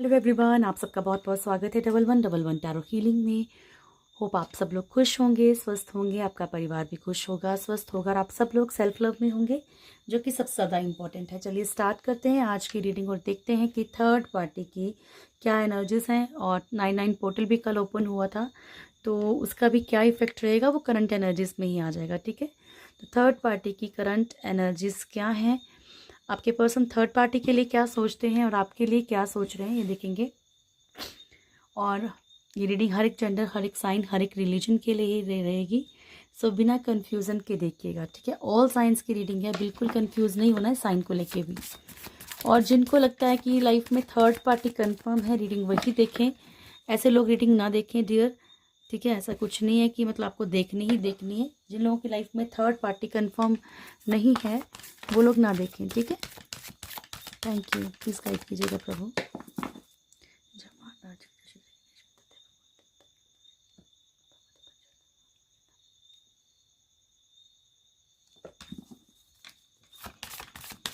Hello everyone, आप सबका बहुत बहुत स्वागत है 1111 टैरो हीलिंग में। होप आप सब लोग खुश होंगे, स्वस्थ होंगे, आपका परिवार भी खुश होगा, स्वस्थ होगा और आप सब लोग सेल्फ लव में होंगे, जो कि सबसे ज़्यादा इम्पॉर्टेंट है। चलिए स्टार्ट करते हैं आज की रीडिंग और देखते हैं कि थर्ड पार्टी की क्या एनर्जीज़ हैं। और 99 पोर्टल भी कल ओपन हुआ था, तो उसका भी क्या इफेक्ट रहेगा वो करंट एनर्जीज़ में ही आ जाएगा। ठीक है, तो थर्ड पार्टी की करंट एनर्जीज़ क्या हैं, आपके पर्सन थर्ड पार्टी के लिए क्या सोचते हैं और आपके लिए क्या सोच रहे हैं, ये देखेंगे। और ये रीडिंग हर एक जेंडर, हर एक साइन, हर एक रिलीजन के लिए ही रहेगी। सो बिना कंफ्यूजन के देखिएगा। ठीक है, ऑल साइंस की रीडिंग है, बिल्कुल कंफ्यूज नहीं होना है साइन को लेके भी। और जिनको लगता है कि लाइफ में थर्ड पार्टी कंफर्म है, रीडिंग वही देखें। ऐसे लोग रीडिंग ना देखें डियर। ठीक है, ऐसा कुछ नहीं है कि मतलब आपको देखनी ही देखनी है। जिन लोगों की लाइफ में थर्ड पार्टी कंफर्म नहीं है वो लोग ना देखें। ठीक है, थैंक यू, प्लीज़ गाइड कीजिएगा प्रभु।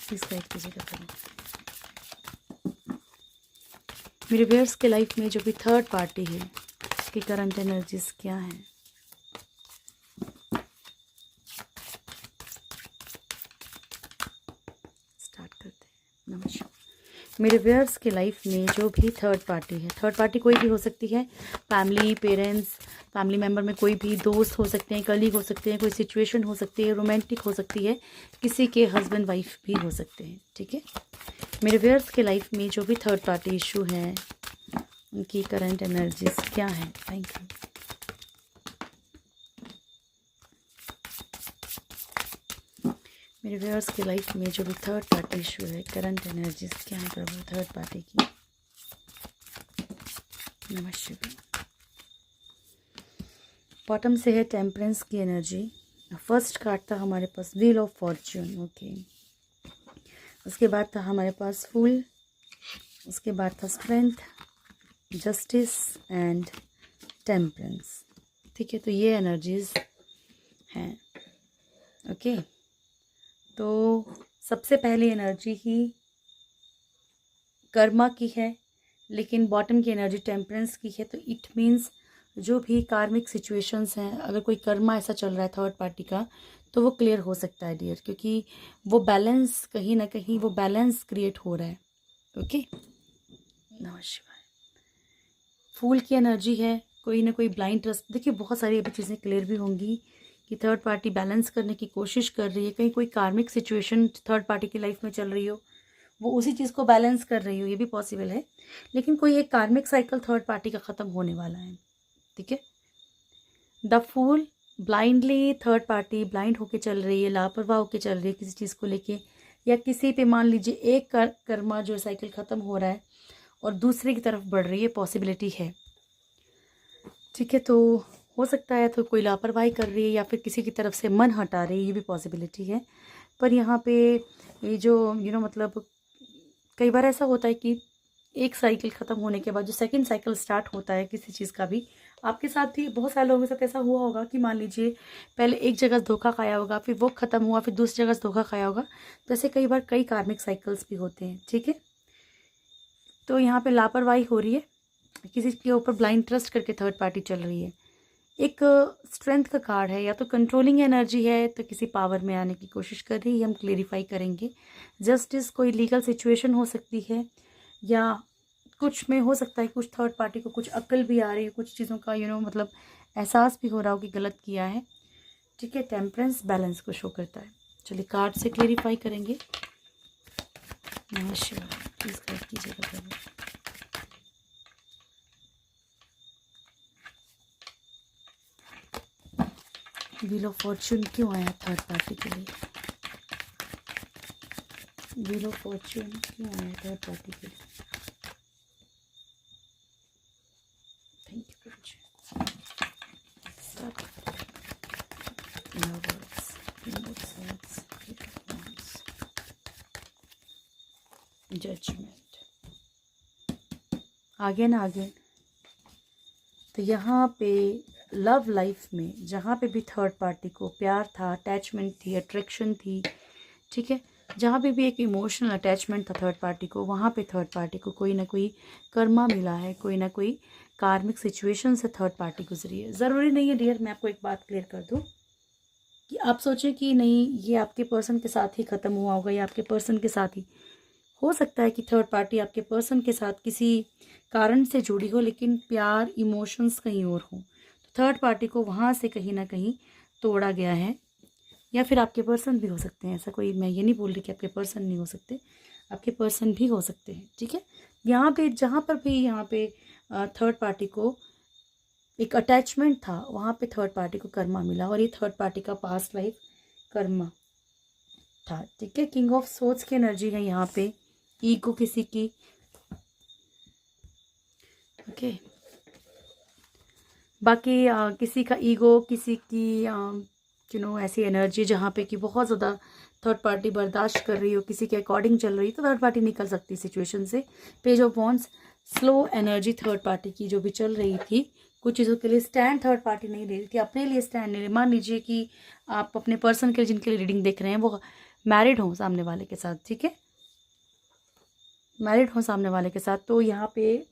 प्लीज़ गाइड कीजिएगा प्रभु। मेरे व्यूअर्स के लाइफ में जो भी थर्ड पार्टी है उसकी करंट एनर्जीज क्या है। स्टार्ट करते हैं। नमस्कार। मेरे व्यूअर्स के लाइफ में जो भी थर्ड पार्टी है, थर्ड पार्टी कोई भी हो सकती है, फैमिली, पेरेंट्स, फैमिली मेम्बर में कोई भी दोस्त हो सकते हैं, कलीग हो सकते हैं, कोई सिचुएशन हो सकती है, रोमांटिक हो सकती है, किसी के हस्बैंड वाइफ भी हो सकते हैं। ठीक है, मेरे व्यूअर्स के लाइफ में जो भी थर्ड पार्टी इशू है उनकी करंट एनर्जीज क्या है। Thank you. मेरे व्यूअर्स के लाइफ में जो भी थर्ड पार्टी इशू है, करंट एनर्जीज क्या है प्रभु थर्ड पार्टी की। नमस्कार। बॉटम से है टेम्परेंस की एनर्जी। फर्स्ट कार्ड था हमारे पास व्हील ऑफ फॉर्च्यून। ओके, उसके बाद था हमारे पास फूल, उसके बाद था स्ट्रेंथ, जस्टिस एंड टेम्परेंस। ठीक है, तो ये एनर्जीज हैं। ओके, तो सबसे पहली एनर्जी ही कर्मा की है, लेकिन बॉटम की एनर्जी टेम्परेंस की है। तो इट मीन्स जो भी कार्मिक सिचुएशंस हैं, अगर कोई कर्मा ऐसा चल रहा है थर्ड पार्टी का, तो वो क्लियर हो सकता है डियर, क्योंकि वो बैलेंस कहीं ना कहीं वो बैलेंस क्रिएट हो रहा है। ओके, नमस्कार। फूल की एनर्जी है, कोई ना कोई ब्लाइंड ट्रस्ट। देखिए बहुत सारी अभी चीज़ें क्लियर भी होंगी कि थर्ड पार्टी बैलेंस करने की कोशिश कर रही है। कहीं कोई कार्मिक सिचुएशन थर्ड पार्टी की लाइफ में चल रही हो, वो उसी चीज़ को बैलेंस कर रही हो, ये भी पॉसिबल है। लेकिन कोई एक कार्मिक साइकिल थर्ड पार्टी का ख़त्म होने वाला है। ठीक है, the fool, blindly third party blind होके चल रही है, लापरवाह होके चल रही है किसी चीज़ को लेके, या किसी पे मान लीजिए एक कर्मा जो साइकिल ख़त्म हो रहा है और दूसरे की तरफ बढ़ रही है, पॉसिबिलिटी है। ठीक है, तो हो सकता है तो कोई लापरवाही कर रही है या फिर किसी की तरफ से मन हटा रही है, ये भी पॉसिबिलिटी है। पर यहाँ पे ये जो मतलब कई बार ऐसा होता है कि एक साइकिल ख़त्म होने के बाद जो सेकंड साइकिल स्टार्ट होता है किसी चीज़ का भी, आपके साथ भी बहुत सारे लोगों के साथ ऐसा हुआ होगा कि मान लीजिए पहले एक जगह धोखा खाया होगा, फिर वो ख़त्म हुआ, फिर दूसरी जगह धोखा खाया होगा। तो ऐसे कई बार कई कार्मिक साइकिल्स भी होते हैं। ठीक है, तो यहाँ पे लापरवाही हो रही है, किसी के ऊपर ब्लाइंड ट्रस्ट करके थर्ड पार्टी चल रही है। एक स्ट्रेंथ का कार्ड है, या तो कंट्रोलिंग एनर्जी है, तो किसी पावर में आने की कोशिश कर रही है, हम क्लेरिफाई करेंगे। जस्टिस, कोई लीगल सिचुएशन हो सकती है, या कुछ में हो सकता है कुछ थर्ड पार्टी को कुछ अक्ल भी आ रही है, कुछ चीज़ों का मतलब एहसास भी हो रहा हो कि गलत किया है। ठीक है, टेम्परेंस बैलेंस को शो करता है। चलिए कार्ड से क्लेरिफाई करेंगे। नमस्कार, प्लीज़ गाइड कीजिएगा प्रभु। व्हील ऑफ फॉर्च्यून क्यों आया थर्ड पार्टी के लिए? व्हील ऑफ फॉर्च्यून क्यों आया थर्ड पार्टी के लिए? Thank you Prabhu ji. Judgement आगे ना आगे। तो यहाँ पे लव लाइफ में जहाँ पे भी थर्ड पार्टी को प्यार था, अटैचमेंट थी, अट्रैक्शन थी, ठीक है, जहाँ पे भी एक इमोशनल अटैचमेंट था थर्ड पार्टी को, वहाँ पे थर्ड पार्टी को कोई ना कोई कर्मा मिला है, कोई ना कोई कार्मिक सिचुएशन से थर्ड पार्टी गुजरी है। ज़रूरी नहीं है डियर, मैं आपको एक बात क्लियर कर दूँ कि आप सोचें कि नहीं ये आपके पर्सन के साथ ही ख़त्म हुआ होगा या आपके पर्सन के साथ ही। हो सकता है कि थर्ड पार्टी आपके पर्सन के साथ किसी कारण से जुड़ी हो, लेकिन प्यार इमोशंस कहीं और हो, तो थर्ड पार्टी को वहाँ से कहीं ना कहीं तोड़ा गया है। या फिर आपके पर्सन भी हो सकते हैं, ऐसा कोई मैं ये नहीं बोल रही कि आपके पर्सन नहीं हो सकते, आपके पर्सन भी हो सकते हैं। ठीक है, यहाँ पे जहाँ पर भी यहाँ पे थर्ड पार्टी को एक अटैचमेंट था, वहाँ पे थर्ड पार्टी को कर्मा मिला, और ये थर्ड पार्टी का पास्ट लाइफ कर्मा था। ठीक है, किंग ऑफ सोर्ड्स की एनर्जी है यहाँ पे, ईगो किसी की। ओके, बाकी किसी का ईगो, किसी की ऐसी एनर्जी जहाँ पे कि बहुत ज़्यादा थर्ड पार्टी बर्दाश्त कर रही हो, किसी के अकॉर्डिंग चल रही, तो थर्ड पार्टी निकल सकती सिचुएशन से। Page of wands, slow energy third party की जो भी चल रही थी, कुछ चीज़ों के लिए स्टैंड थर्ड पार्टी नहीं ले रही थी, अपने लिए स्टैंड नहीं ले। मान लीजिए कि आप अपने पर्सन के लिए, जिनके लिए रीडिंग देख रहे हैं, वो मैरिड हों सामने वाले के साथ। ठीक है, मैरिड हों सामने वाले के साथ, तो यहाँ पे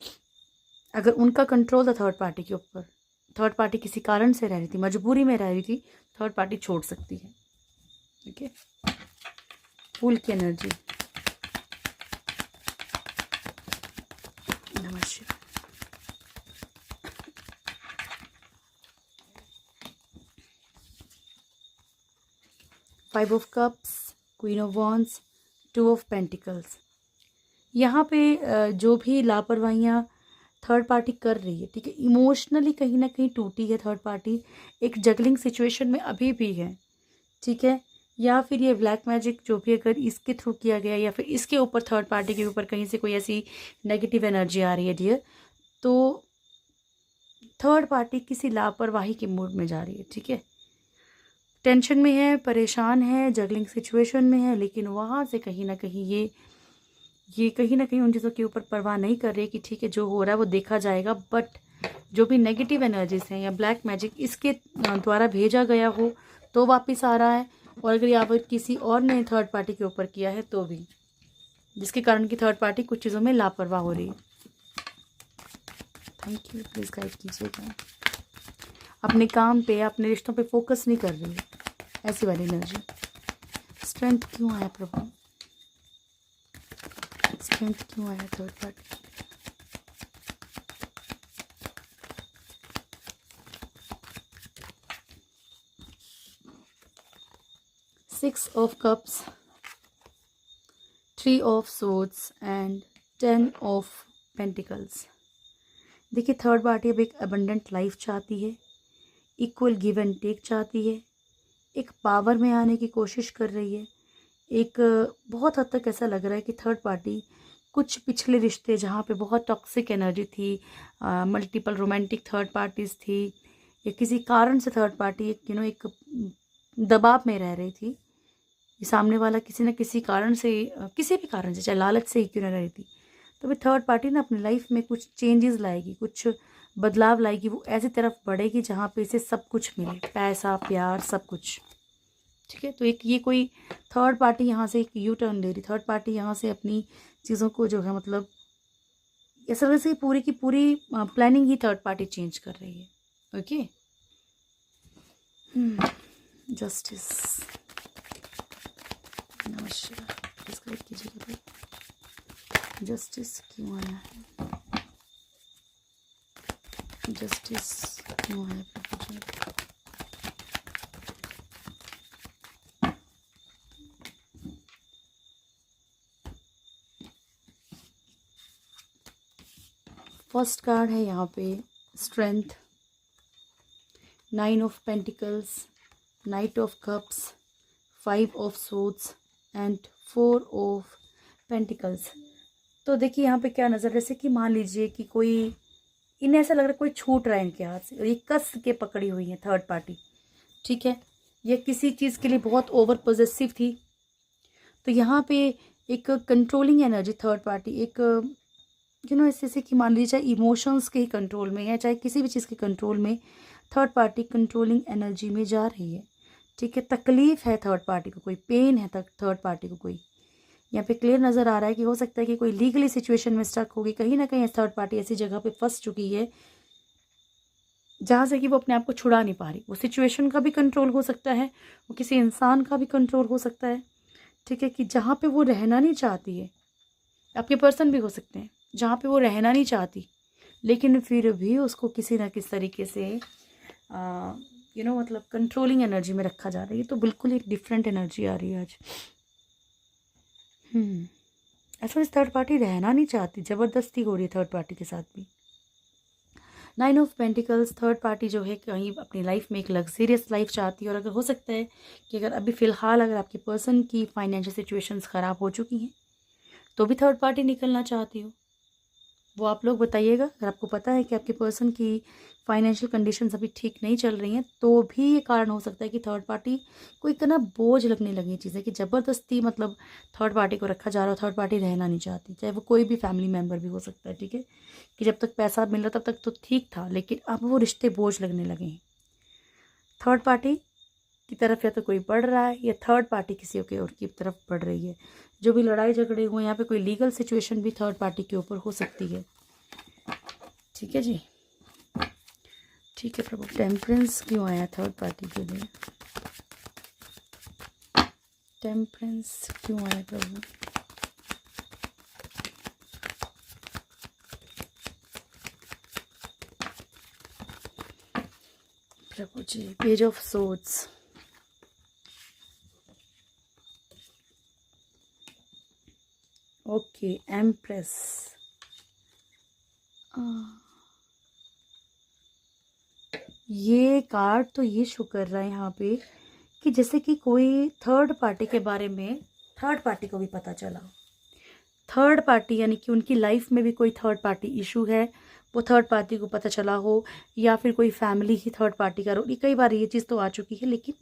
अगर उनका कंट्रोल था थर्ड पार्टी के ऊपर, थर्ड पार्टी किसी कारण से रह रही थी, मजबूरी में रह रही थी, थर्ड पार्टी छोड़ सकती है। ठीक है, फूल की एनर्जी, नमस्कार। Five of cups, queen of wands, two of pentacles. यहाँ पे जो भी लापरवाहियाँ थर्ड पार्टी कर रही है, ठीक है, इमोशनली कहीं ना कहीं टूटी है थर्ड पार्टी, एक जगलिंग सिचुएशन में अभी भी है। ठीक है, या फिर ये ब्लैक मैजिक जो भी अगर इसके थ्रू किया गया, या फिर इसके ऊपर थर्ड पार्टी के ऊपर कहीं से कोई ऐसी नेगेटिव एनर्जी आ रही है डियर, तो थर्ड पार्टी किसी लापरवाही के मूड में जा रही है। ठीक है, टेंशन में है, परेशान है, जगलिंग सिचुएशन में है, लेकिन वहाँ से कहीं ना कहीं ये कहीं ना कहीं उन चीज़ों के ऊपर परवाह नहीं कर रही कि ठीक है जो हो रहा है वो देखा जाएगा, बट जो भी नेगेटिव एनर्जीज हैं या ब्लैक मैजिक इसके द्वारा भेजा गया हो तो वापस आ रहा है, और अगर यहाँ पर किसी और ने थर्ड पार्टी के ऊपर किया है तो भी, जिसके कारण की थर्ड पार्टी कुछ चीज़ों में लापरवाह हो रही है। थैंक यू, प्लीज़ गाइड कीजिएगा। अपने काम पे, अपने रिश्तों पे फोकस नहीं कर रही है, ऐसी वाली एनर्जी। स्ट्रेंथ क्यों आया प्रभु, स्ट्रेंथ क्यों आया third party? Six of cups, three of swords and 10 of pentacles. देखिए थर्ड पार्टी अब एक अबंडेंट लाइफ चाहती है, इक्वल गिव एंड टेक चाहती है, एक पावर में आने की कोशिश कर रही है। एक बहुत हद तक ऐसा लग रहा है कि थर्ड पार्टी कुछ पिछले रिश्ते जहाँ पे बहुत टॉक्सिक एनर्जी थी, मल्टीपल रोमांटिक थर्ड पार्टीज़ थी, या किसी कारण से थर्ड पार्टी एक दबाव में रह रही थी, सामने वाला किसी न किसी कारण से, किसी भी कारण से, चाहे लालच से ही क्यों न रह रही थी, तो फिर थर्ड पार्टी ना अपनी लाइफ में कुछ चेंजेस लाएगी, कुछ बदलाव लाएगी, वो ऐसी तरफ बढ़ेगी जहाँ पे इसे सब कुछ मिले, पैसा, प्यार, सब कुछ। ठीक है, तो एक ये कोई थर्ड पार्टी यहाँ से एक यू टर्न ले रही, थर्ड पार्टी यहाँ से अपनी चीज़ों को जो है मतलब इस तरह से पूरी की पूरी प्लानिंग ही थर्ड पार्टी चेंज कर रही है। ओके, जस्टिस, नमस्कार, प्लीज गाइड कीजिएगा। जस्टिस क्यों आया है, जस्टिस क्यों आया प्रभु जी? फर्स्ट कार्ड है यहाँ पे strength, 9 of pentacles, night of cups, 5 of swords and 4 of pentacles. तो देखिए यहाँ पे क्या नज़र, जैसे कि मान लीजिए कि कोई, इन्हें ऐसा लग रहा है कोई छूट रहा है इनके हाथ से, और ये कस के पकड़ी हुई है थर्ड पार्टी। ठीक है, ये किसी चीज़ के लिए बहुत ओवर पॉजेसिव थी, तो यहाँ पे एक कंट्रोलिंग एनर्जी थर्ड पार्टी, एक ऐसे कि मान लीजिए चाहे इमोशंस के ही कंट्रोल में या चाहे किसी भी चीज़ के कंट्रोल में, थर्ड पार्टी कंट्रोलिंग एनर्जी में जा रही है। ठीक है, तकलीफ़ है थर्ड पार्टी को, कोई पेन है थर्ड पार्टी को, कोई यहाँ पे क्लियर नज़र आ रहा है कि हो सकता है कि कोई लीगली सिचुएशन में स्टक होगी, कहीं ना कहीं थर्ड पार्टी ऐसी जगह पे फंस चुकी है जहाँ से कि वो अपने आप को छुड़ा नहीं पा रही। वो सिचुएशन का भी कंट्रोल हो सकता है, वो किसी इंसान का भी कंट्रोल हो सकता है, ठीक है, कि जहाँ पे वो रहना नहीं चाहती है, आपके पर्सन भी हो सकते हैं जहाँ पे वो रहना नहीं चाहती, लेकिन फिर भी उसको किसी ना किसी तरीके से मतलब कंट्रोलिंग एनर्जी में रखा जा रहा है। तो बिल्कुल एक डिफरेंट एनर्जी आ रही है आज। ऐसा इस थर्ड पार्टी रहना नहीं चाहती, ज़बरदस्ती हो रही है थर्ड पार्टी के साथ भी। 9 ऑफ पेंटिकल्स, थर्ड पार्टी जो है कहीं अपनी लाइफ में एक लग्जरियस लाइफ चाहती है, और अगर हो सकता है कि अगर अभी फ़िलहाल अगर आपके पर्सन की फाइनेंशियल सिचुएशंस ख़राब हो चुकी हैं तो भी थर्ड पार्टी निकलना चाहती हो, वो आप लोग बताइएगा। अगर आपको पता है कि आपके पर्सन की फाइनेंशियल कंडीशंस अभी ठीक नहीं चल रही हैं तो भी ये कारण हो सकता है कि थर्ड पार्टी को इतना बोझ लगने लगी चीज़ें कि ज़बरदस्ती मतलब थर्ड पार्टी को रखा जा रहा हो, थर्ड पार्टी रहना नहीं चाहती, चाहे वो कोई भी फैमिली मेम्बर भी हो सकता है, ठीक है, कि जब तक पैसा मिल रहा तब तक तो ठीक था, लेकिन अब वो रिश्ते बोझ लगने लगे हैं। थर्ड पार्टी की तरफ या तो कोई बढ़ रहा है या थर्ड पार्टी किसी के और की तरफ बढ़ रही है। जो भी लड़ाई झगड़े हुए यहाँ पे कोई लीगल सिचुएशन भी थर्ड पार्टी के ऊपर हो सकती है, ठीक है जी, ठीक है प्रभु। टेम्परेंस क्यों आया थर्ड पार्टी के लिए? टेम्परेंस क्यों आया Prabhu? Prabhu ji, page of swords, okay, empress, ये कार्ड तो ये शो कर रहा है यहाँ पे कि जैसे कि कोई थर्ड पार्टी के बारे में थर्ड पार्टी को भी पता चला। थर्ड पार्टी यानी कि उनकी लाइफ में भी कोई थर्ड पार्टी इशू है, वो थर्ड पार्टी को पता चला हो, या फिर कोई फैमिली ही थर्ड पार्टी का रोल। कई बार ये चीज़ तो आ चुकी है, लेकिन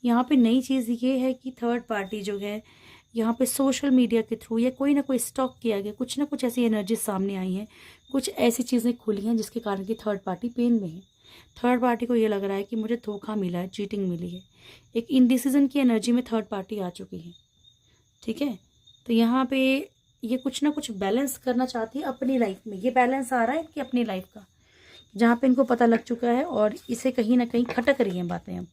यहाँ पे नई चीज़ ये है कि थर्ड पार्टी जो है यहाँ पे सोशल मीडिया के थ्रू या कोई ना कोई स्टॉक किया गया, कुछ ना कुछ ऐसी एनर्जी सामने आई हैं, कुछ ऐसी चीज़ें खुली हैं जिसके कारण कि थर्ड पार्टी पेन में है। थर्ड पार्टी को ये लग रहा है कि मुझे धोखा मिला है, चीटिंग मिली है, एक इनडिसीजन की एनर्जी में थर्ड पार्टी आ चुकी है, ठीक है। तो यहाँ पे ये कुछ ना कुछ बैलेंस करना चाहती है अपनी लाइफ में। ये बैलेंस आ रहा है कि अपनी लाइफ का, जहाँ पे इनको पता लग चुका है और इसे कहीं ना कहीं खटक रही हैं बातें। अब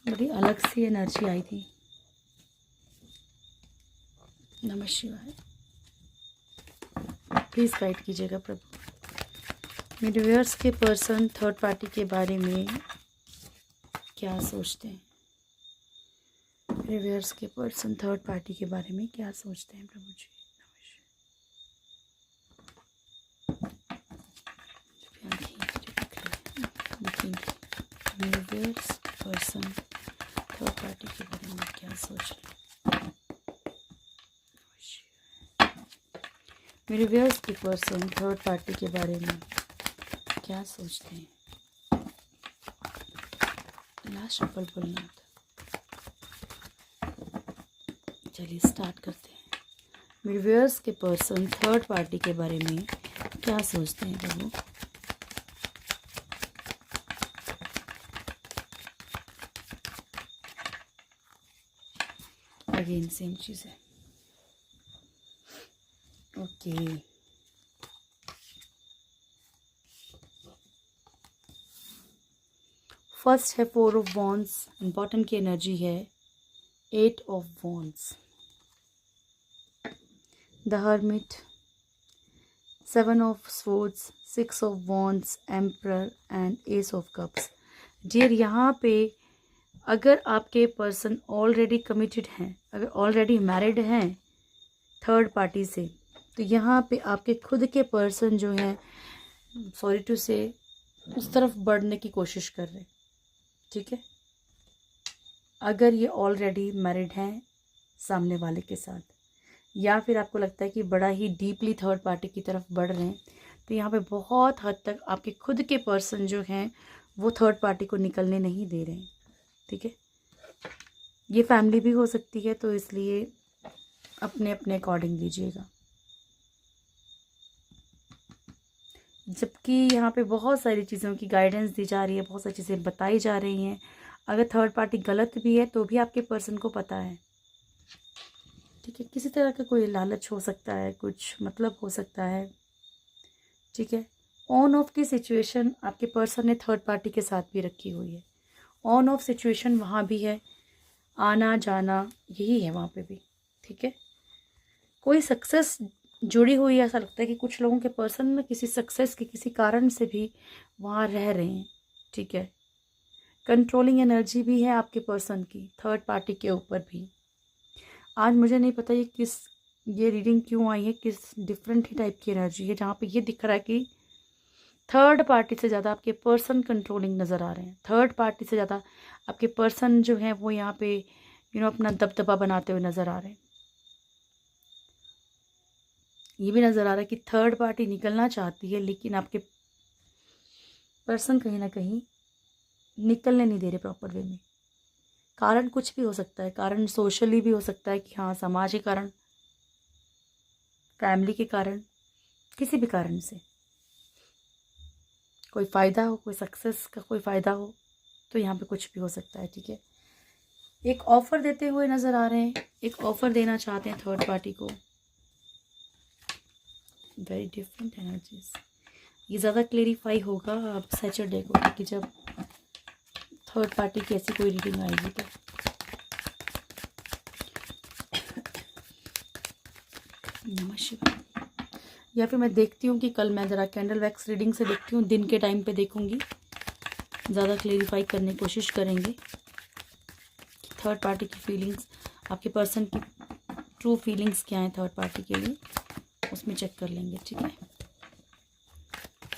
बड़ी अलग सी एनर्जी आई थी। नमः शिवाय, प्लीज़ गाइड कीजिएगा प्रभु। मेरे व्यूअर्स के पर्सन थर्ड पार्टी के बारे में क्या सोचते हैं? मेरे व्यूअर्स के पर्सन थर्ड पार्टी के बारे में क्या सोचते हैं प्रभु जी? मेरे व्यूअर्स पर्सन थर्ड पार्टी के बारे में क्या सोच रहे हैं? मेरे व्यूअर्स के पर्सन थर्ड पार्टी के बारे में क्या सोचते हैं? लास्ट शफल बोलना था। चलिए स्टार्ट करते हैं। मेरे व्यूअर्स के पर्सन थर्ड पार्टी के बारे में क्या सोचते हैं प्रभु? अगेन सेम चीज़ है, ओके। फर्स्ट है 4 ऑफ वॉन्ड्स, बॉटम की एनर्जी है 8 of wands, the hermit, 7 of swords, 6 of wands, emperor and ace of cups. Dear, यहाँ पे अगर आपके पर्सन ऑलरेडी कमिटेड हैं, अगर ऑलरेडी मैरिड हैं थर्ड पार्टी से, तो यहाँ पे आपके खुद के पर्सन जो हैं, सॉरी टू से, उस तरफ बढ़ने की कोशिश कर रहे हैं, ठीक है। अगर ये ऑलरेडी मैरिड हैं सामने वाले के साथ, या फिर आपको लगता है कि बड़ा ही डीपली थर्ड पार्टी की तरफ बढ़ रहे हैं, तो यहाँ पे बहुत हद तक आपके खुद के पर्सन जो हैं वो थर्ड पार्टी को निकलने नहीं दे रहे हैं, ठीक है। ये फैमिली भी हो सकती है, तो इसलिए अपने अपने अकॉर्डिंग लीजिएगा। जबकि यहाँ पे बहुत सारी चीज़ों की गाइडेंस दी जा रही है, बहुत सारी चीज़ें बताई जा रही हैं। अगर थर्ड पार्टी गलत भी है तो भी आपके पर्सन को पता है, ठीक है, किसी तरह का कोई लालच हो सकता है, कुछ मतलब हो सकता है। ठीक है, ऑन ऑफ की सिचुएशन आपके पर्सन ने थर्ड पार्टी के साथ भी रखी हुई है। ऑन ऑफ सिचुएशन वहाँ भी है, आना जाना यही है वहाँ पे भी। ठीक है, कोई सक्सेस जुड़ी हुई है, ऐसा लगता है कि कुछ लोगों के पर्सन में किसी सक्सेस के किसी कारण से भी वहाँ रह रहे हैं। ठीक है, कंट्रोलिंग एनर्जी भी है आपके पर्सन की थर्ड पार्टी के ऊपर भी। आज मुझे नहीं पता ये रीडिंग क्यों आई है, किस डिफरेंट ही टाइप की एनर्जी है, जहाँ पे ये दिख रहा है कि थर्ड पार्टी से ज़्यादा आपके पर्सन कंट्रोलिंग नज़र आ रहे हैं। थर्ड पार्टी से ज़्यादा आपके पर्सन जो है वो यहाँ पे अपना दबदबा बनाते हुए नज़र आ रहे हैं। ये भी नज़र आ रहा है कि थर्ड पार्टी निकलना चाहती है, लेकिन आपके पर्सन कहीं ना कहीं निकलने नहीं दे रहे प्रॉपर वे में। कारण कुछ भी हो सकता है, कारण सोशली भी हो सकता है कि हाँ, समाज के कारण, फैमिली के कारण, किसी भी कारण से कोई फ़ायदा हो, कोई सक्सेस का कोई फ़ायदा हो, तो यहाँ पे कुछ भी हो सकता है। ठीक है, एक ऑफ़र देते हुए नज़र आ रहे हैं, एक ऑफ़र देना चाहते हैं थर्ड पार्टी को। Very different energies. ये ज़्यादा क्लेरिफाई होगा अब सैटरडे को, क्योंकि जब थर्ड पार्टी की ऐसी कोई रीडिंग आएगी तो। नमः शिवाय। या फिर मैं देखती हूँ कि कल मैं ज़रा कैंडल वैक्स रीडिंग से देखती हूँ, दिन के टाइम पे देखूँगी, ज़्यादा क्लेरिफाई करने की कोशिश करेंगे कि थर्ड पार्टी की फीलिंग्स, आपके पर्सन की ट्रू फीलिंग्स क्या हैं थर्ड पार्टी के लिए, उसमें चेक कर लेंगे। ठीक है,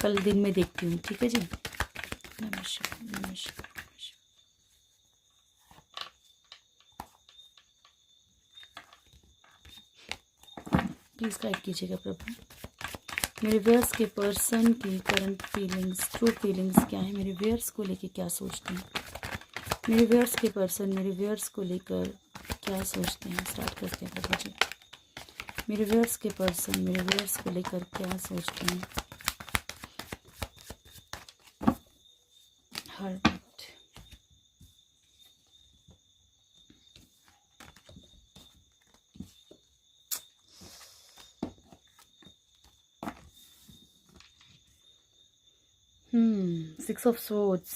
कल दिन में देखती हूँ। ठीक है जी, नमस्कार नमस्कार। प्लीज़ गाइड कीजिएगा प्रभु, मेरे व्यूअर्स के पर्सन की करंट फीलिंग्स, ट्रू फीलिंग्स क्या है, मेरे व्यूअर्स को लेके क्या सोचते हैं, मेरे व्यूअर्स के पर्सन मेरे व्यूअर्स को लेकर क्या सोचते हैं। स्टार्ट करते हैं प्रभु जी, मेरे व्यूअर्स के पर्सन मेरे व्यूअर्स को लेकर क्या सोचते हैं। Hurt, six of swords,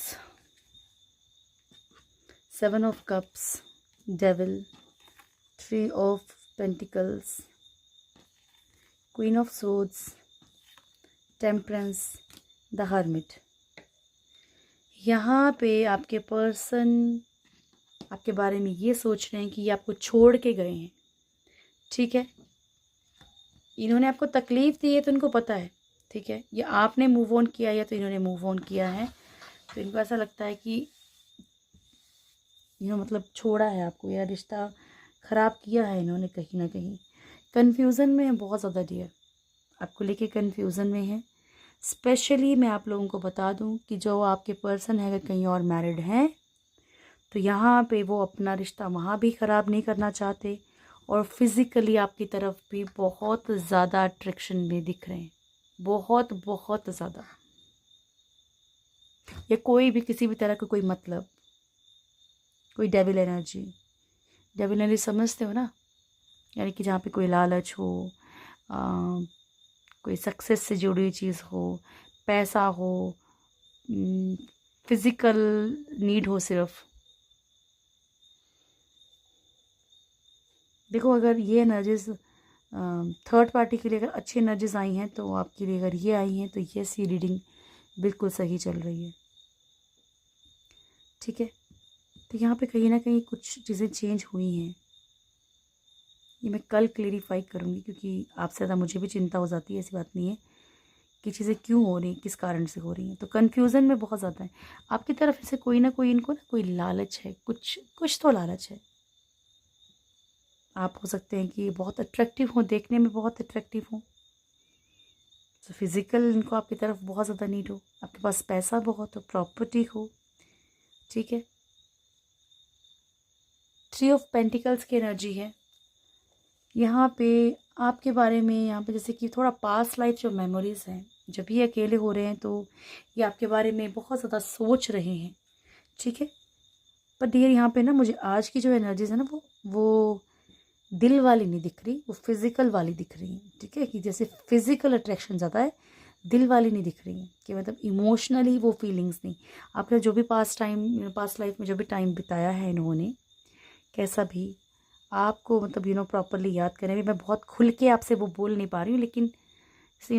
seven of cups, devil, three of pentacles, queen of swords, temperance, the hermit. यहाँ पे आपके पर्सन आपके बारे में ये सोच रहे हैं कि ये आपको छोड़ के गए हैं। ठीक है, इन्होंने आपको तकलीफ़ दी है तो इनको पता है। ठीक है, ये आपने मूव ऑन किया है तो इन्होंने मूव ऑन किया है, तो इनको ऐसा लगता है कि मतलब छोड़ा है आपको, या रिश्ता ख़राब किया है इन्होंने कहीं ना कहीं। कन्फ्यूज़न में है बहुत ज़्यादा डियर, आपको लेके कन्फ्यूज़न में है। स्पेशली मैं आप लोगों को बता दूं कि जो आपके पर्सन है अगर कहीं और मैरिड हैं तो यहाँ पे वो अपना रिश्ता वहाँ भी ख़राब नहीं करना चाहते, और फिज़िकली आपकी तरफ भी बहुत ज़्यादा अट्रैक्शन में दिख रहे हैं, बहुत बहुत ज़्यादा। या कोई भी किसी भी तरह का कोई मतलब, कोई डेविल एनर्जी समझते हो ना, यानी कि जहाँ पे कोई लालच हो, कोई सक्सेस से जुड़ी हुई चीज़ हो, पैसा हो, फिज़िकल नीड हो सिर्फ। देखो, अगर ये एनर्जीज थर्ड पार्टी के लिए अगर अच्छी एनर्जीज आई हैं तो आपके लिए अगर ये आई हैं तो ये सी रीडिंग बिल्कुल सही चल रही है। ठीक है, तो यहाँ पे कहीं ना कहीं कुछ चीज़ें चेंज हुई हैं, ये मैं कल क्लेरिफाई करूँगी, क्योंकि आपसे ज़्यादा मुझे भी चिंता हो जाती है। ऐसी बात नहीं है कि चीज़ें क्यों हो रही हैं, किस कारण से हो रही हैं, तो कन्फ्यूज़न में बहुत ज़्यादा है आपकी तरफ से। कोई ना कोई इनको ना कोई लालच है, कुछ तो लालच है। आप हो सकते हैं कि बहुत अट्रैक्टिव हो, देखने में बहुत अट्रैक्टिव हो, तो फिज़िकल इनको आपकी तरफ बहुत ज़्यादा नीड हो, आपके पास पैसा बहुत हो, प्रॉपर्टी हो। ठीक है, थ्री ऑफ पेंटिकल्स की एनर्जी है यहाँ पे आपके बारे में। यहाँ पे जैसे कि थोड़ा पास्ट लाइफ जो मेमोरीज़ हैं, जब ये अकेले हो रहे हैं तो ये आपके बारे में बहुत ज़्यादा सोच रहे हैं। ठीक है, पर डियर यहाँ पे ना मुझे आज की जो एनर्जीज़ है ना वो दिल वाली नहीं दिख रही, वो फिज़िकल वाली दिख रही है, ठीक है, कि जैसे फिज़िकल अट्रैक्शन ज़्यादा है, दिल वाली नहीं दिख रही है, कि मतलब इमोशनली वो फीलिंग्स नहीं। आपने जो भी पास्ट लाइफ में जो भी टाइम बिताया है इन्होंने, कैसा भी आपको मतलब प्रॉपरली याद करें। अभी मैं बहुत खुल के आपसे वो बोल नहीं पा रही हूँ, लेकिन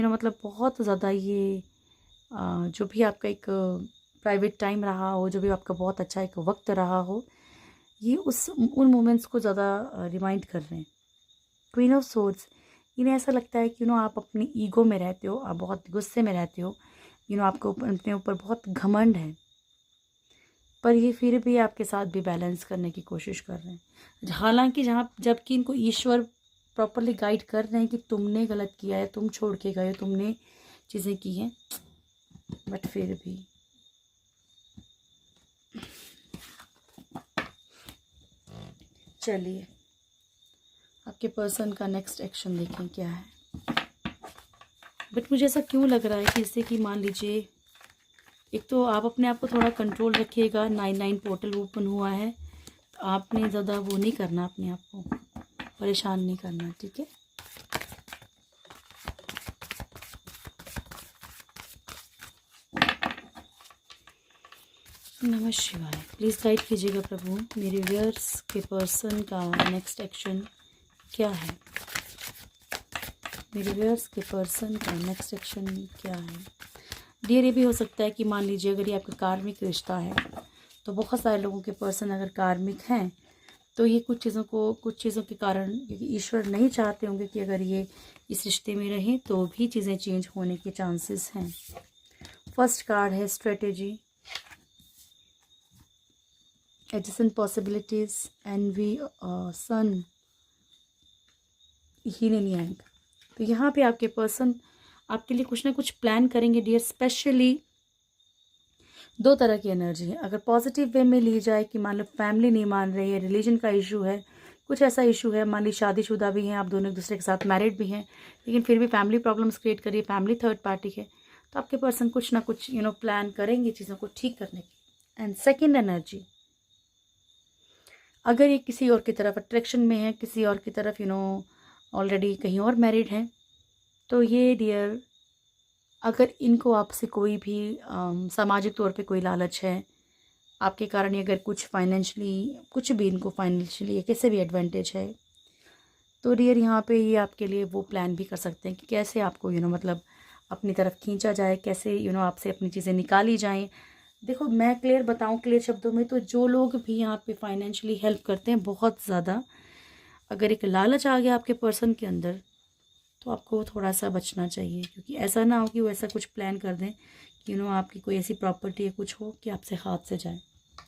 मतलब बहुत ज़्यादा ये जो भी आपका एक प्राइवेट टाइम रहा हो, जो भी आपका बहुत अच्छा एक वक्त रहा हो, ये उन मोमेंट्स को ज़्यादा रिमाइंड कर रहे हैं। क्वीन ऑफ सोर्ड्स, इन्हें ऐसा लगता है कि आप अपनी ईगो में रहते हो, आप बहुत गुस्से में रहते हो, आपको अपने ऊपर बहुत घमंड है, पर ये फिर भी आपके साथ भी बैलेंस करने की कोशिश कर रहे हैं। हालांकि जबकि इनको ईश्वर प्रॉपरली गाइड कर रहे हैं कि तुमने गलत किया है, तुम छोड़ के गए, तुमने चीज़ें की हैं, बट फिर भी चलिए आपके पर्सन का नेक्स्ट एक्शन देखें क्या है। बट मुझे ऐसा क्यों लग रहा है कि इससे कि मान लीजिए, एक तो आप अपने आप को थोड़ा कंट्रोल रखिएगा, 9-9 पोर्टल ओपन हुआ है, तो आपने ज़्यादा वो नहीं करना, अपने आप को परेशान नहीं करना, ठीक है। नमः शिवाय। प्लीज़ गाइड कीजिएगा प्रभु, मेरे व्यूअर्स के पर्सन का नेक्स्ट एक्शन क्या है। मेरे व्यूअर्स के पर्सन का नेक्स्ट एक्शन क्या है। डियर, ये भी हो सकता है कि मान लीजिए अगर ये आपका कार्मिक रिश्ता है, तो बहुत सारे लोगों के पर्सन अगर कार्मिक हैं, तो ये कुछ चीज़ों के कारण, क्योंकि ईश्वर नहीं चाहते होंगे कि अगर ये इस रिश्ते में रहें तो भी चीज़ें चेंज होने के चांसेस हैं। फर्स्ट कार्ड है स्ट्रेटेजी, एडिशन पॉसिबिलिटीज, एनवी, सन, हीन एंड यांग। तो यहाँ पे आपके पर्सन आपके लिए कुछ ना कुछ प्लान करेंगे डियर। स्पेशली 2 तरह की एनर्जी है। अगर पॉजिटिव वे में ली जाए कि मान लो फैमिली नहीं मान रही है, रिलीजन का इशू है, कुछ ऐसा इशू है, मान ली शादीशुदा भी हैं, आप दोनों एक दूसरे के साथ मैरिड भी हैं, लेकिन फिर भी फैमिली प्रॉब्लम्स क्रिएट करिए, फैमिली थर्ड पार्टी है, तो आपके पर्सन कुछ ना कुछ प्लान करेंगे चीज़ों को ठीक करने की। एंड सेकेंड एनर्जी, अगर ये किसी और की तरफ अट्रैक्शन में है, किसी और की तरफ ऑलरेडी कहीं और मैरिड हैं, तो ये डियर अगर इनको आपसे कोई भी सामाजिक तौर पे कोई लालच है, आपके कारण ये अगर कुछ फाइनेंशियली, कुछ भी इनको फाइनेंशियली या कैसे भी एडवांटेज है, तो डियर यहाँ पे ये आपके लिए वो प्लान भी कर सकते हैं कि कैसे आपको मतलब अपनी तरफ खींचा जाए, कैसे आपसे अपनी चीज़ें निकाली जाएं। देखो मैं क्लियर बताऊं, क्लियर शब्दों में, तो जो लोग भी यहाँ पे फाइनेंशियली हेल्प करते हैं बहुत ज़्यादा, अगर एक लालच आ गया आपके पर्सन के अंदर, तो आपको थोड़ा सा बचना चाहिए, क्योंकि ऐसा ना हो कि वो ऐसा कुछ प्लान कर दें कि आपकी कोई ऐसी प्रॉपर्टी या कुछ हो कि आपसे हाथ से जाए,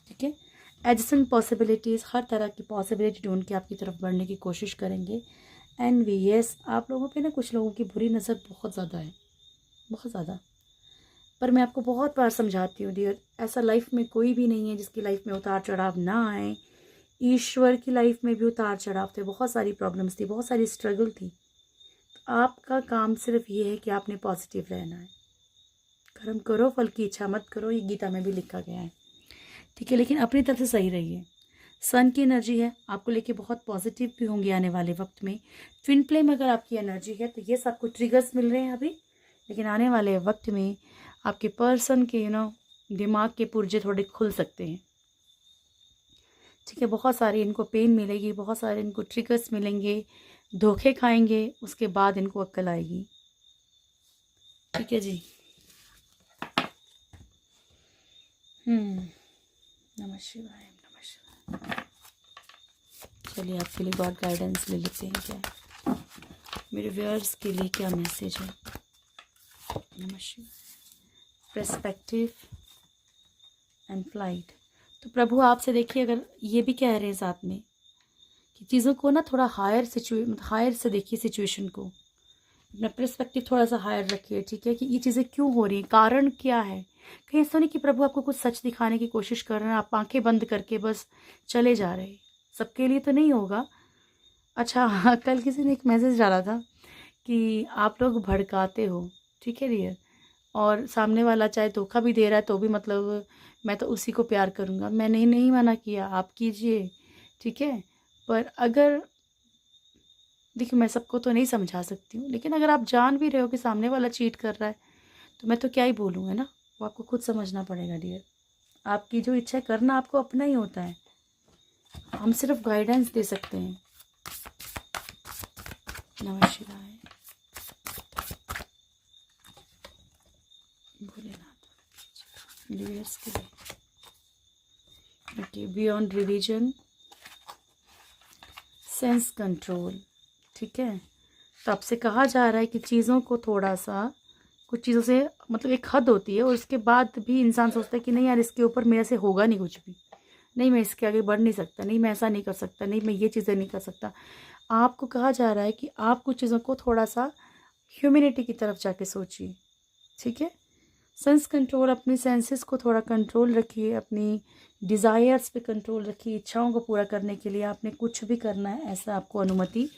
ठीक है। एडिशन पॉसिबिलिटीज़, हर तरह की पॉसिबिलिटी ढूंढ के आपकी तरफ बढ़ने की कोशिश करेंगे। एंड वी, यस, आप लोगों पे ना कुछ लोगों की बुरी नज़र बहुत ज़्यादा है, बहुत ज़्यादा। पर मैं आपको बहुत बार समझाती हूँ डियर, ऐसा लाइफ में कोई भी नहीं है जिसकी लाइफ में उतार चढ़ाव ना आए। ईश्वर की लाइफ में भी उतार चढ़ाव थे, बहुत सारी प्रॉब्लम्स थी, बहुत सारी स्ट्रगल थी। तो आपका काम सिर्फ ये है कि आपने पॉजिटिव रहना है। कर्म करो, फल की इच्छा मत करो, ये गीता में भी लिखा गया है, ठीक है। लेकिन अपनी तरफ से सही रहिए। सन की एनर्जी है, आपको लेके बहुत पॉजिटिव भी होंगे आने वाले वक्त में। ट्विन फ्लेम अगर आपकी एनर्जी है, तो ये सबको ट्रिगर्स मिल रहे हैं अभी, लेकिन आने वाले वक्त में आपके पर्सन के दिमाग के पुर्जे थोड़े खुल सकते हैं, ठीक है। बहुत सारी इनको पेन मिलेगी, बहुत सारे इनको ट्रिगर्स मिलेंगे, धोखे खाएंगे, उसके बाद इनको अक्ल आएगी, ठीक है जी। नमः शिवाय, नमः शिवाय। चलिए आपके लिए गॉड गाइडेंस ले लेते हैं क्या मेरे व्यूअर्स के लिए, क्या मैसेज है। नमः शिवाय। Perspective and flight. तो प्रभु आपसे देखिए, अगर ये भी कह रहे हैं साथ में कि चीज़ों को ना थोड़ा हायर से देखिए, सिचुएशन को अपना पर्सपेक्टिव थोड़ा सा हायर रखिए, ठीक है, कि ये चीज़ें क्यों हो रही हैं, कारण क्या है। कहीं ऐसा नहीं कि प्रभु आपको कुछ सच दिखाने की कोशिश कर रहे हैं, आप आंखें बंद करके बस चले जा रहे हैं। सबके लिए तो नहीं होगा। अच्छा हाँ, कल किसी ने एक मैसेज डाला था कि आप लोग भड़काते हो, ठीक है डियर, और सामने वाला चाहे धोखा भी दे रहा है तो भी मतलब मैं तो उसी को प्यार करूँगा। मैंने नहीं मना किया, आप कीजिए, ठीक है। पर अगर देखिए मैं सबको तो नहीं समझा सकती हूँ, लेकिन अगर आप जान भी रहे हो कि सामने वाला चीट कर रहा है तो मैं तो क्या ही बोलूँ, है ना। वो आपको खुद समझना पड़ेगा डियर। आपकी जो इच्छा है करना आपको अपना ही होता है, हम सिर्फ गाइडेंस दे सकते हैं। नमः शिवाय, भोलेनाथ डियर्स के लिए। Okay, beyond religion, sense control, ठीक है। तो आपसे कहा जा रहा है कि चीज़ों को थोड़ा सा, कुछ चीज़ों से मतलब एक हद होती है और उसके बाद भी इंसान सोचता है कि नहीं यार इसके ऊपर मेरे से होगा नहीं कुछ भी, नहीं मैं इसके आगे बढ़ नहीं सकता, नहीं मैं ऐसा नहीं कर सकता, नहीं मैं ये चीज़ें नहीं कर सकता। आपको कहा जा रहा है कि आप कुछ चीज़ों को थोड़ा सा ह्यूमैनिटी की तरफ जाके सोचिए, ठीक है। सेंस कंट्रोल, अपनी सेंसेस को थोड़ा कंट्रोल रखिए, अपनी डिज़ायर्स पे कंट्रोल रखिए। इच्छाओं को पूरा करने के लिए आपने कुछ भी करना है ऐसा आपको अनुमति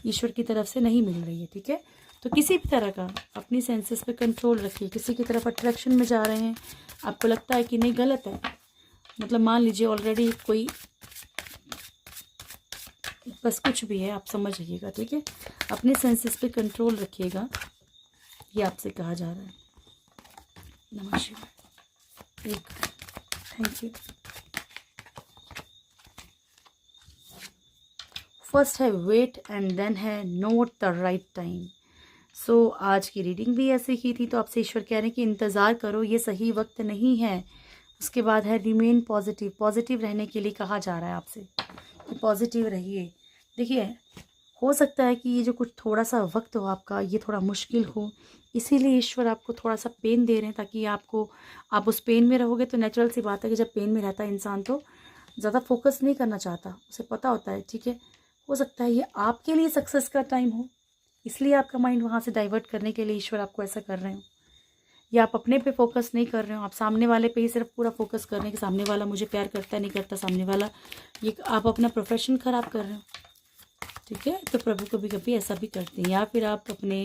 ईश्वर की तरफ से नहीं मिल रही है, ठीक है। तो किसी भी तरह का अपनी सेंसेस पे कंट्रोल रखिए। किसी की तरफ अट्रैक्शन में जा रहे हैं, आपको लगता है कि नहीं गलत है, मतलब मान लीजिए ऑलरेडी कोई, बस कुछ भी है आप समझ लीजिएगा, ठीक है। अपने सेंसेस पे कंट्रोल रखिएगा, ये आपसे कहा जा रहा है। नमः शिवाय, एक, थैंक यू। फर्स्ट है वेट एंड देन है नोट द राइट टाइम। सो आज की रीडिंग भी ऐसे ही थी, तो आपसे ईश्वर कह रहे हैं कि इंतज़ार करो, ये सही वक्त नहीं है। उसके बाद है रिमेन पॉजिटिव, पॉजिटिव रहने के लिए कहा जा रहा है आपसे कि पॉजिटिव रहिए। देखिए हो सकता है कि ये जो कुछ थोड़ा सा वक्त हो आपका ये थोड़ा मुश्किल हो, इसीलिए ईश्वर आपको थोड़ा सा पेन दे रहे हैं ताकि आप उस पेन में रहोगे तो नेचुरल सी बात है कि जब पेन में रहता है इंसान तो ज़्यादा फोकस नहीं करना चाहता, उसे पता होता है, ठीक है। हो सकता है ये आपके लिए सक्सेस का टाइम हो, इसलिए आपका माइंड वहाँ से डाइवर्ट करने के लिए ईश्वर आपको ऐसा कर रहे हो, या आप अपने पे फोकस नहीं कर रहे हो, आप सामने वाले पे ही सिर्फ पूरा फोकस कर रहे हैं कि सामने वाला मुझे प्यार करता है नहीं करता, सामने वाला, ये आप अपना प्रोफेशन ख़राब कर रहे हो, ठीक है। तो प्रभु कभी कभी ऐसा भी करते हैं, या फिर आप अपने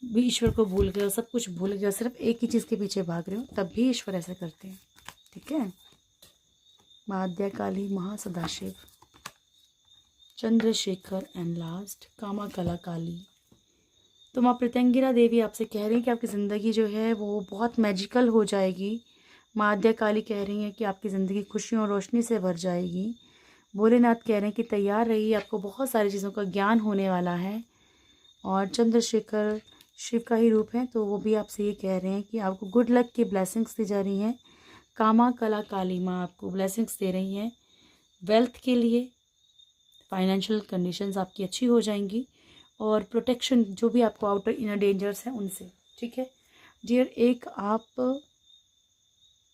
भी ईश्वर को भूल गए हो, सब कुछ भूल गए हो, सिर्फ एक ही चीज़ के पीछे भाग रहे हो, तब भी ईश्वर ऐसा करते हैं, ठीक है। महाद्या काली, महासदाशिव, चंद्रशेखर एंड लास्ट कामा कला काली। तो माँ प्रत्यंगिरा देवी आपसे कह रही हैं कि आपकी ज़िंदगी जो है वो बहुत मैजिकल हो जाएगी। माँ आद्या काली कह रही हैं कि आपकी ज़िंदगी खुशियों और रोशनी से भर जाएगी। भोलेनाथ कह रहे हैं कि तैयार रहिए, आपको बहुत सारी चीज़ों का ज्ञान होने वाला है। और चंद्रशेखर शिव का ही रूप है, तो वो भी आपसे ये कह रहे हैं कि आपको गुड लक की ब्लेसिंग्स दी जा रही हैं। कामा कला काली माँ आपको ब्लेसिंग्स दे रही हैं वेल्थ के लिए, फाइनेंशियल कंडीशंस आपकी अच्छी हो जाएंगी, और प्रोटेक्शन जो भी आपको आउटर इनर डेंजर्स हैं उनसे, ठीक है डियर। एक आप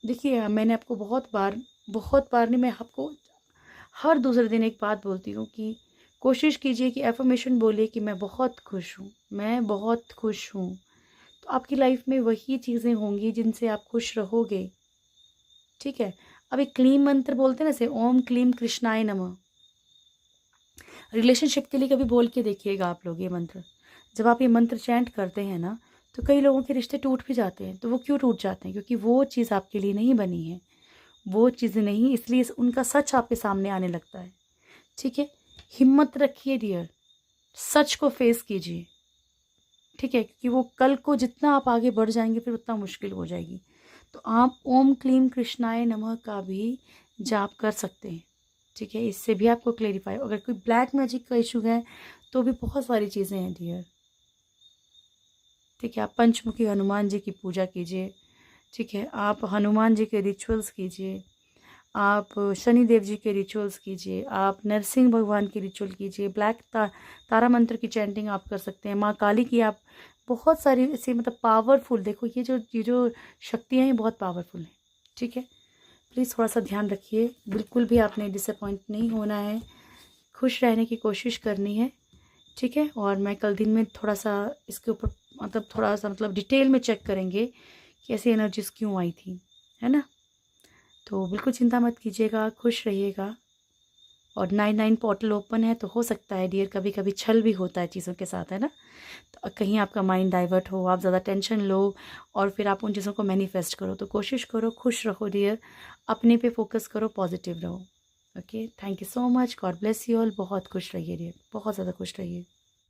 देखिए, मैंने आपको बहुत बार नहीं, मैं आपको हर दूसरे दिन एक बात बोलती हूँ कि कोशिश कीजिए कि एफर्मेशन बोलिए कि मैं बहुत खुश हूँ, मैं बहुत खुश हूँ। तो आपकी लाइफ में वही चीज़ें होंगी जिनसे आप खुश रहोगे, ठीक है। अब एक क्लीम मंत्र बोलते हैं ना, से ओम क्लीम कृष्णाय नमः, रिलेशनशिप के लिए कभी बोल के देखिएगा आप लोग ये मंत्र। जब आप ये मंत्र चैंट करते हैं ना, तो कई लोगों के रिश्ते टूट भी जाते हैं। तो वो क्यों टूट जाते हैं? क्योंकि वो चीज़ आपके लिए नहीं बनी है, वो चीज़ नहीं, इसलिए उनका सच आपके सामने आने लगता है, ठीक है। हिम्मत रखिए डियर, सच को फेस कीजिए, ठीक है, क्योंकि वो कल को जितना आप आगे बढ़ जाएंगे फिर उतना मुश्किल हो जाएगी। तो आप ओम क्लीम कृष्णाय नमः का भी जाप कर सकते हैं, ठीक है। इससे भी आपको क्लेरिफाई, अगर कोई ब्लैक मैजिक का इशू है तो भी बहुत सारी चीज़ें हैं डियर, ठीक है। आप पंचमुखी हनुमान जी की पूजा कीजिए, ठीक है। आप हनुमान जी के रिचुअल्स कीजिए, आप शनिदेव जी के रिचुअल्स कीजिए, आप नरसिंह भगवान की रिचुअल कीजिए, ब्लैक तारा मंत्र की चैंटिंग आप कर सकते हैं, माँ काली की, आप बहुत सारी ऐसी मतलब पावरफुल, देखो ये जो शक्तियाँ हैं बहुत पावरफुल हैं, ठीक है। प्लीज़ थोड़ा सा ध्यान रखिए, बिल्कुल भी आपने डिसअपॉइंट नहीं होना है, खुश रहने की कोशिश करनी है, ठीक है। और मैं कल दिन में थोड़ा सा इसके ऊपर मतलब थोड़ा सा मतलब डिटेल में चेक करेंगे कि ऐसी एनर्जीज क्यों आई थी, है ना। तो बिल्कुल चिंता मत कीजिएगा, खुश रहिएगा। और 9 पोर्टल ओपन है, तो हो सकता है डियर कभी कभी छल भी होता है चीज़ों के साथ, है ना। तो कहीं आपका माइंड डाइवर्ट हो, आप ज़्यादा टेंशन लो और फिर आप उन चीज़ों को मैनिफेस्ट करो, तो कोशिश करो खुश रहो डियर, अपने पे फोकस करो, पॉजिटिव रहो। Okay, thank you so much, God bless you all. बहुत खुश रहिए डियर, बहुत ज़्यादा खुश रहिए।